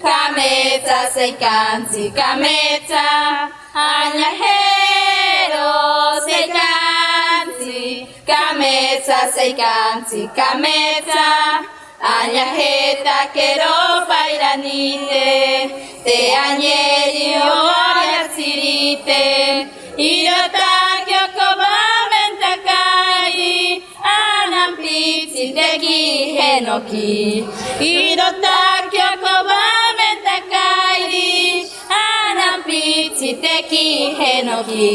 Kametsa seikansi kametsa Añajero seikansi Kametsa seikansi kametsa Añajeta quiero bailanite Te añeri oriatsirite Irotagyo kobamentakai Anampitsi teki henoki Irotagyo kobamentakai Anampitsi teki henoki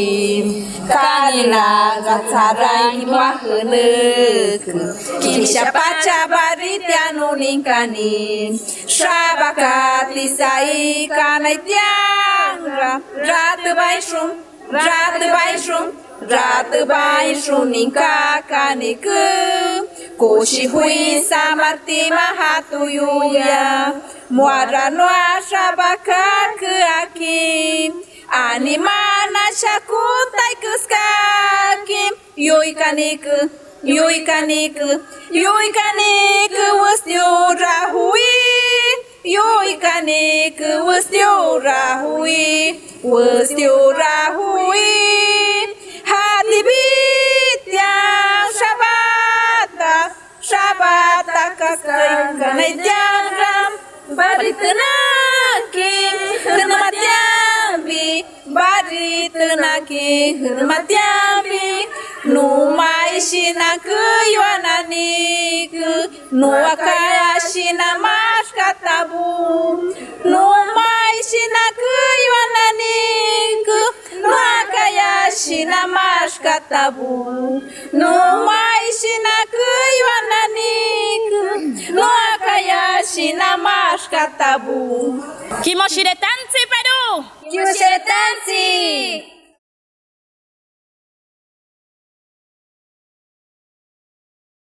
Kanila gatsarai mahunuku Kisha pacha baritianu ninkani Shabakati sai kanai tiangra Ratu baixum ninka kaniku Koshi hui samarti mahatu yuya Muara noa shabakaku aki Animana shakutai kuskaki Yui kaniku Wastio rahui Wastio rahui Hati bitya Shabata kakanai jangram Baritanaki Hirmatyambi Numai shinaku yuananiku Nuakaya shinamashkatabu Numai shinaku yuananiku Nuakaya shinamashkatabu Numai shinaku yuananiku Nuakaya shinamashkatabu Kimoshiretansi Peru! Kimoshiretansi!